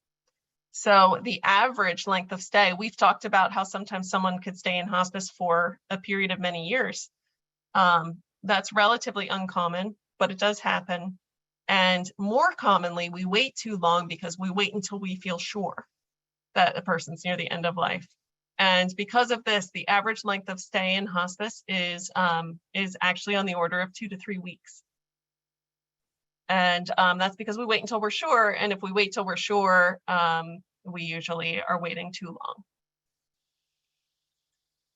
So the average length of stay, we've talked about how sometimes someone could stay in hospice for a period of many years. That's relatively uncommon, but it does happen. And more commonly, we wait too long because we wait until we feel sure that a person's near the end of life. And because of this, the average length of stay in hospice is actually on the order of 2 to 3 weeks. And that's because we wait until we're sure. And if we wait till we're sure, we usually are waiting too long.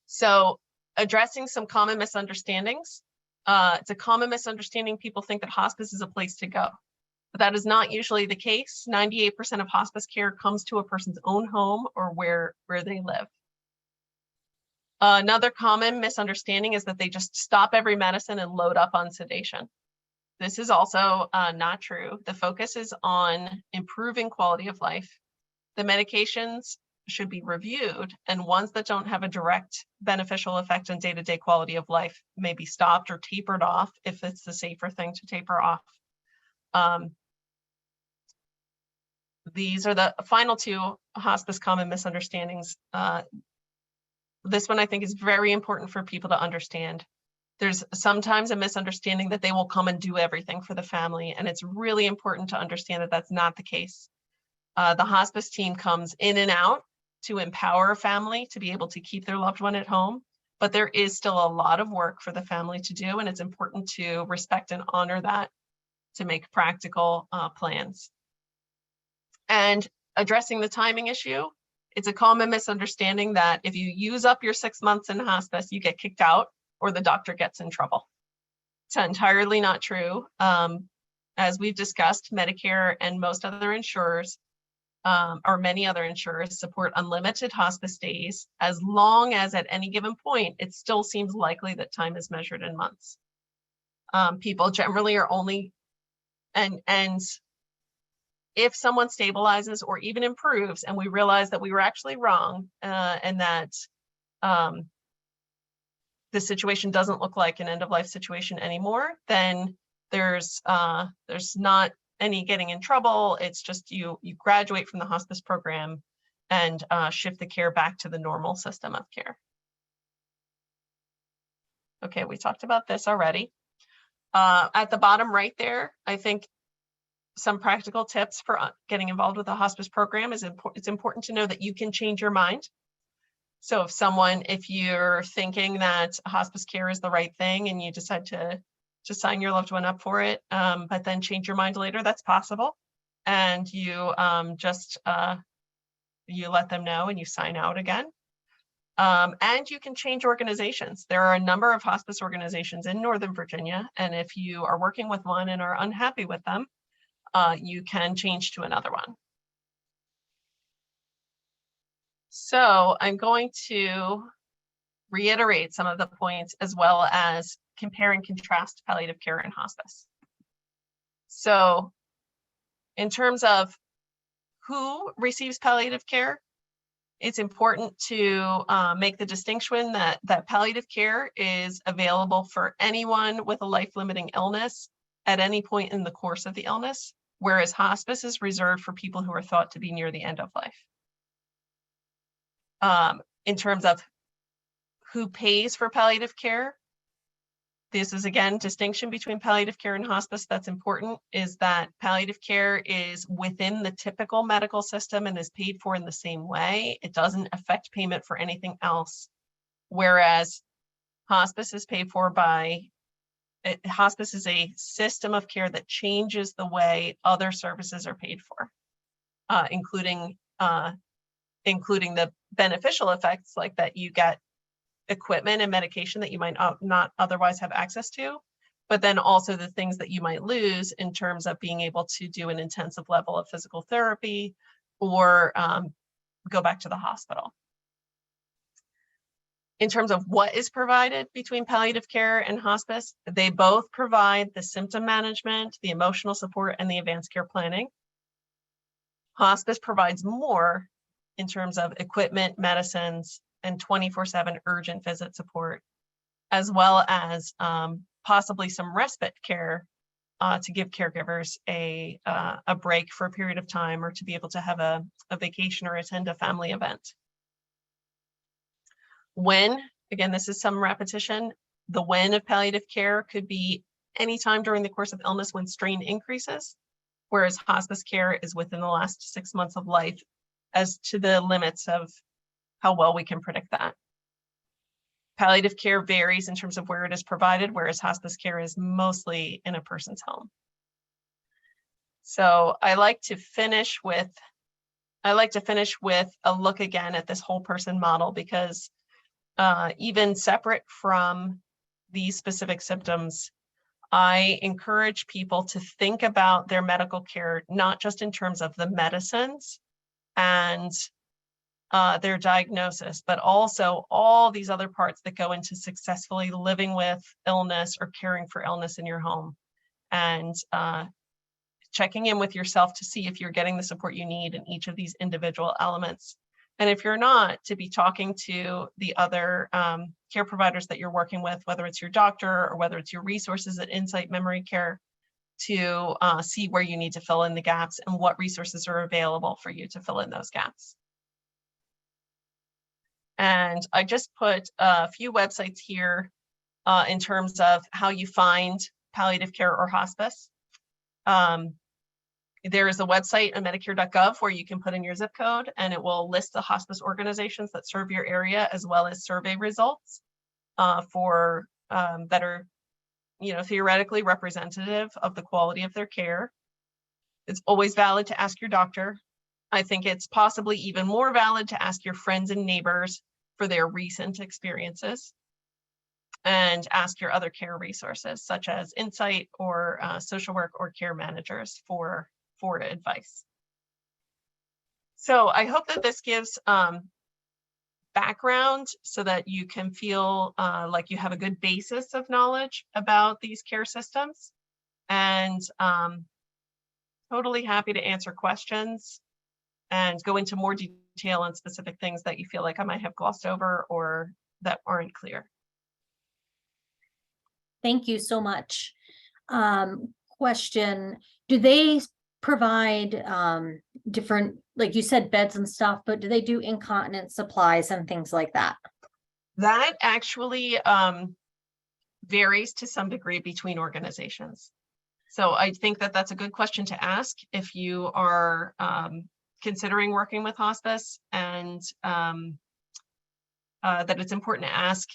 So addressing some common misunderstandings. It's a common misunderstanding. People think that hospice is a place to go, but that is not usually the case. 98% of hospice care comes to a person's own home or where they live. Another common misunderstanding is that they just stop every medicine and load up on sedation. This is also not true. The focus is on improving quality of life. The medications should be reviewed, and ones that don't have a direct beneficial effect on day-to-day quality of life may be stopped or tapered off if it's the safer thing to taper off. These are the final two hospice common misunderstandings. This one I think is very important for people to understand. There's sometimes a misunderstanding that they will come and do everything for the family, and it's really important to understand that that's not the case. The hospice team comes in and out to empower a family to be able to keep their loved one at home, but there is still a lot of work for the family to do, and it's important to respect and honor that to make practical plans. And addressing the timing issue, it's a common misunderstanding that if you use up your 6 months in hospice, you get kicked out or the doctor gets in trouble. It's entirely not true. As we've discussed, Medicare and most other insurers or many other insurers support unlimited hospice days as long as at any given point, it still seems likely that time is measured in months. People generally are only, and if someone stabilizes or even improves and we realize that we were actually wrong and that the situation doesn't look like an end-of-life situation anymore, then there's not any getting in trouble. It's just you graduate from the hospice program and shift the care back to the normal system of care. Okay, we talked about this already. At the bottom right there, I think some practical tips for getting involved with the hospice program is it's important to know that you can change your mind. So if you're thinking that hospice care is the right thing and you decide to sign your loved one up for it, but then change your mind later, that's possible. And you you let them know and you sign out again. And you can change organizations. There are a number of hospice organizations in Northern Virginia. And if you are working with one and are unhappy with them, you can change to another one. So I'm going to reiterate some of the points as well as compare and contrast palliative care and hospice. So in terms of who receives palliative care, it's important to make the distinction that palliative care is available for anyone with a life-limiting illness at any point in the course of the illness, whereas hospice is reserved for people who are thought to be near the end of life. In terms of who pays for palliative care, this is again, distinction between palliative care and hospice that's important is that palliative care is within the typical medical system and is paid for in the same way. It doesn't affect payment for anything else. Whereas hospice is paid for by, hospice is a system of care that changes the way other services are paid for, including the beneficial effects like that you get equipment and medication that you might not otherwise have access to, but then also the things that you might lose in terms of being able to do an intensive level of physical therapy or go back to the hospital. In terms of what is provided between palliative care and hospice, they both provide the symptom management, the emotional support, and the advanced care planning. Hospice provides more in terms of equipment, medicines, and 24/7 urgent visit support, as well as possibly some respite care to give caregivers a break for a period of time or to be able to have a vacation or attend a family event. When, again, this is some repetition, the when of palliative care could be anytime during the course of illness when strain increases, whereas hospice care is within the last 6 months of life as to the limits of how well we can predict that. Palliative care varies in terms of where it is provided, whereas hospice care is mostly in a person's home. So I like to finish with a look again at this whole person model, because even separate from these specific symptoms, I encourage people to think about their medical care, not just in terms of the medicines and their diagnosis, but also all these other parts that go into successfully living with illness or caring for illness in your home, and checking in with yourself to see if you're getting the support you need in each of these individual elements. And if you're not, to be talking to the other care providers that you're working with, whether it's your doctor or whether it's your resources at Insight Memory Care, to see where you need to fill in the gaps and what resources are available for you to fill in those gaps. And I just put a few websites here in terms of how you find palliative care or hospice. There is a website on Medicare.gov where you can put in your zip code and it will list the hospice organizations that serve your area, as well as survey results for that are, theoretically representative of the quality of their care. It's always valid to ask your doctor. I think it's possibly even more valid to ask your friends and neighbors for their recent experiences, and ask your other care resources such as Insight or social work or care managers for advice. So I hope that this gives background so that you can feel like you have a good basis of knowledge about these care systems, and totally happy to answer questions and go into more detail on specific things that you feel like I might have glossed over or that aren't clear. Thank you so much. Question, do they provide different, like you said, beds and stuff, but do they do incontinence supplies and things like that? That actually varies to some degree between organizations. So I think that that's a good question to ask if you are considering working with hospice, and that it's important to ask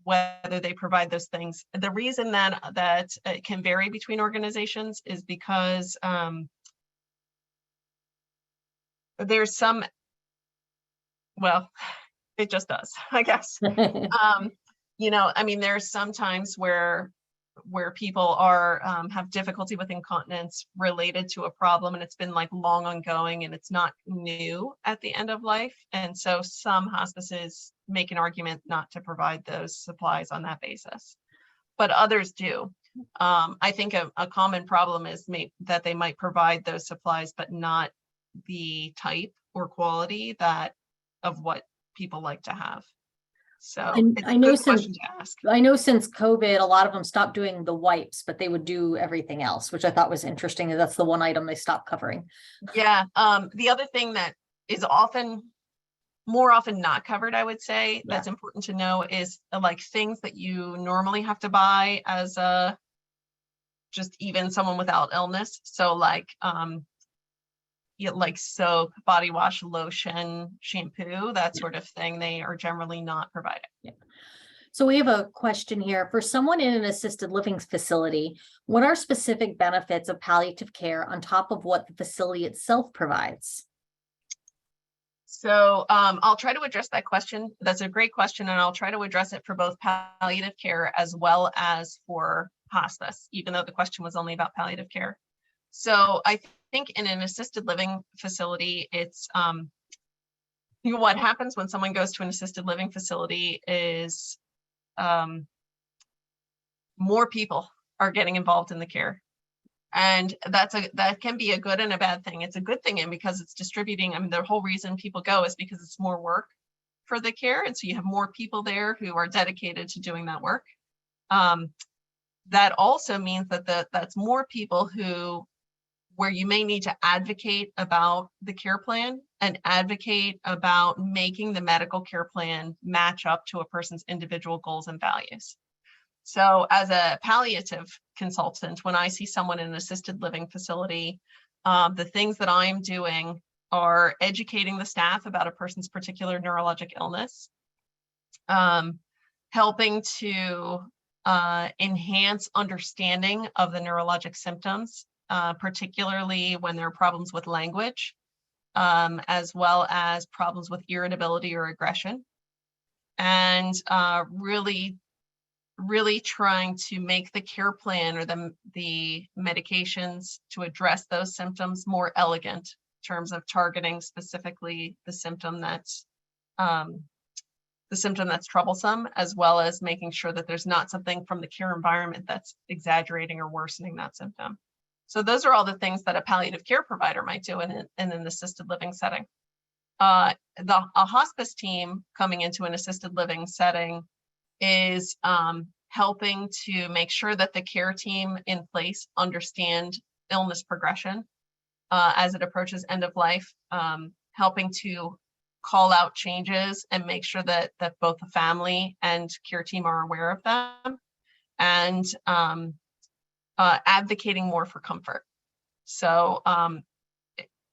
whether they provide those things. The reason that it can vary between organizations is because there's some, well, it just does, I guess. There's some times where people are have difficulty with incontinence related to a problem, and it's been like long ongoing and it's not new at the end of life. And so some hospices make an argument not to provide those supplies on that basis, but others do. I think a common problem is that they might provide those supplies, but not the type or quality of what people like to have. So it's a good question to ask. I know since COVID, a lot of them stopped doing the wipes, but they would do everything else, which I thought was interesting. And that's the one item they stopped covering. Yeah. The other thing that is often more often not covered, I would say. Yeah. That's important to know is like things that you normally have to buy as a just even someone without illness. So like like soap, body wash, lotion, shampoo, that sort of thing, they are generally not provided. Yeah. So we have a question here. For someone in an assisted living facility, what are specific benefits of palliative care on top of what the facility itself provides? So I'll try to address that question. That's a great question, and I'll try to address it for both palliative care as well as for hospice, even though the question was only about palliative care. So I think in an assisted living facility, it's what happens when someone goes to an assisted living facility is more people are getting involved in the care. And that can be a good and a bad thing. It's a good thing, and because it's distributing, I mean, the whole reason people go is because it's more work for the care. And so you have more people there who are dedicated to doing that work. That also means that that's more people where you may need to advocate about the care plan and advocate about making the medical care plan match up to a person's individual goals and values. So as a palliative consultant, when I see someone in an assisted living facility, the things that I'm doing are educating the staff about a person's particular neurologic illness, helping to enhance understanding of the neurologic symptoms, particularly when there are problems with language, as well as problems with irritability or aggression, and really trying to make the care plan or the medications to address those symptoms more elegant in terms of targeting specifically the symptom that's troublesome, as well as making sure that there's not something from the care environment that's exaggerating or worsening that symptom. So those are all the things that a palliative care provider might do in an assisted living setting. A hospice team coming into an assisted living setting is helping to make sure that the care team in place understand illness progression as it approaches end of life, helping to call out changes and make sure that both the family and care team are aware of them, and advocating more for comfort. So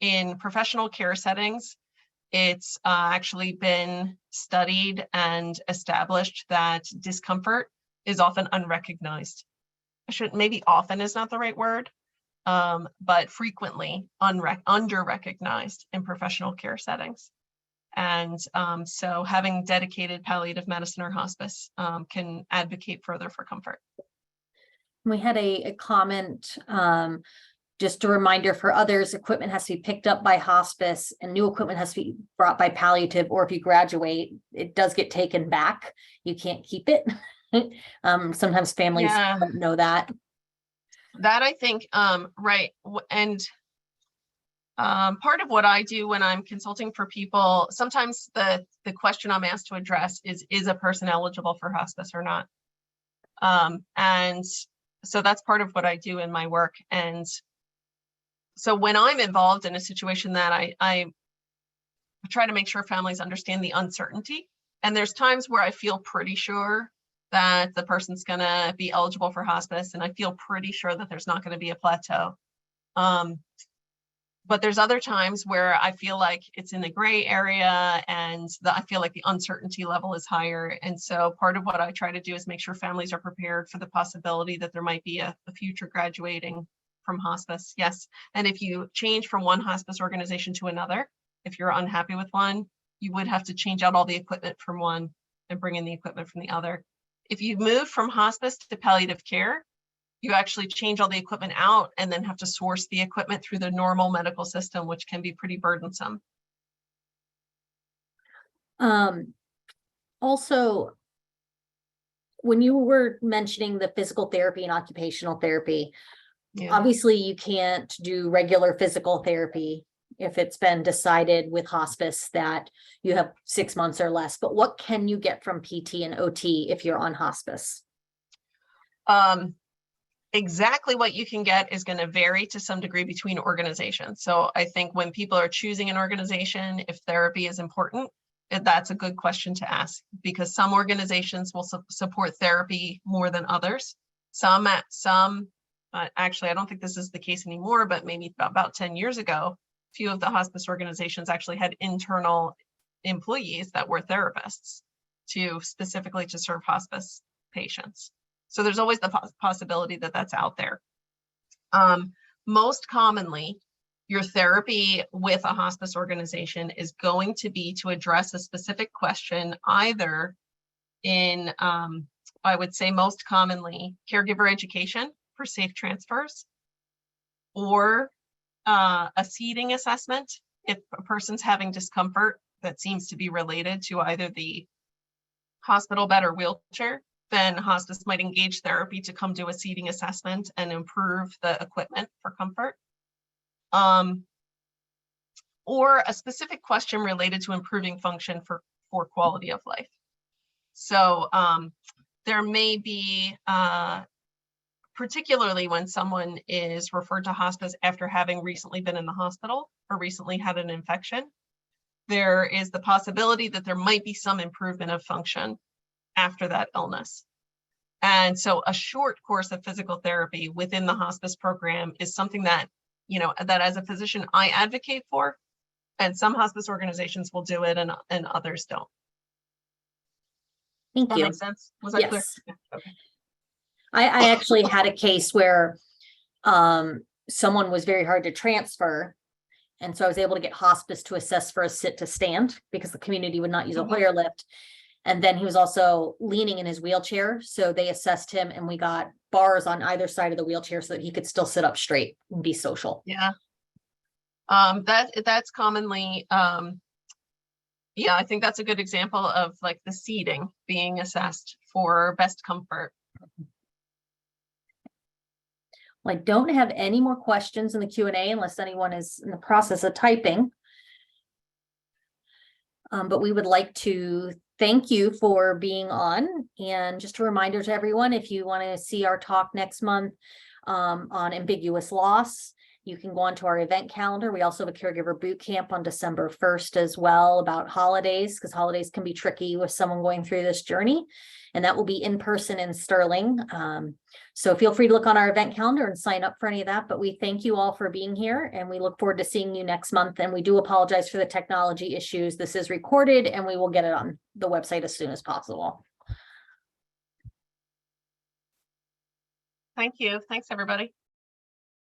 in professional care settings, it's actually been studied and established that discomfort is often unrecognized. Maybe often is not the right word, but frequently under-recognized in professional care settings. And so having dedicated palliative medicine or hospice can advocate further for comfort. We had a comment, just a reminder for others, equipment has to be picked up by hospice and new equipment has to be brought by palliative, or if you graduate, it does get taken back. You can't keep it. Sometimes families don't know that. That I think, right. And part of what I do when I'm consulting for people, sometimes the question I'm asked to address is a person eligible for hospice or not? And so that's part of what I do in my work. And so when I'm involved in a situation that I try to make sure families understand the uncertainty. And there's times where I feel pretty sure that the person's going to be eligible for hospice, and I feel pretty sure that there's not going to be a plateau. But there's other times where I feel like it's in the gray area and I feel like the uncertainty level is higher. And so part of what I try to do is make sure families are prepared for the possibility that there might be a future graduating from hospice. Yes. And if you change from one hospice organization to another, if you're unhappy with one, you would have to change out all the equipment from one and bring in the equipment from the other. If you move from hospice to palliative care, you actually change all the equipment out and then have to source the equipment through the normal medical system, which can be pretty burdensome. Also, when you were mentioning the physical therapy and occupational therapy, obviously you can't do regular physical therapy if it's been decided with hospice that you have 6 months or less, but what can you get from PT and OT if you're on hospice? Exactly what you can get is going to vary to some degree between organizations. So I think when people are choosing an organization, if therapy is important, that's a good question to ask, because some organizations will support therapy more than others. Some actually, I don't think this is the case anymore, but maybe about 10 years ago, a few of the hospice organizations actually had internal employees that were therapists specifically to serve hospice patients. So there's always the possibility that that's out there. Most commonly, your therapy with a hospice organization is going to be to address a specific question, either in, I would say most commonly, caregiver education for safe transfers, or a seating assessment if a person's having discomfort that seems to be related to either the hospital bed or wheelchair. Then hospice might engage therapy to come do a seating assessment and improve the equipment for comfort. Or a specific question related to improving function for quality of life. So there may be, particularly when someone is referred to hospice after having recently been in the hospital or recently had an infection, there is the possibility that there might be some improvement of function after that illness. And so a short course of physical therapy within the hospice program is something that, that as a physician, I advocate for, and some hospice organizations will do it and others don't. Thank That you. makes sense? Was that clear? Yes. Yeah, okay. I actually had a case where someone was very hard to transfer. And so I was able to get hospice to assess for a sit to stand because the community would not use a Hoyer lift. And then he was also leaning in his wheelchair. So they assessed him and we got bars on either side of the wheelchair so that he could still sit up straight and be social. Yeah. That's commonly, yeah, I think that's a good example of like the seating being assessed for best comfort. Well, I don't have any more questions in the Q&A unless anyone is in the process of typing. But we would like to thank you for being on. And just a reminder to everyone, if you want to see our talk next month on ambiguous loss, you can go onto our event calendar. We also have a caregiver boot camp on December 1st as well about holidays, because holidays can be tricky with someone going through this journey. And that will be in person in Sterling. So feel free to look on our event calendar and sign up for any of that. But we thank you all for being here and we look forward to seeing you next month. And we do apologize for the technology issues. This is recorded and we will get it on the website as soon as possible. Thank you. Thanks, everybody.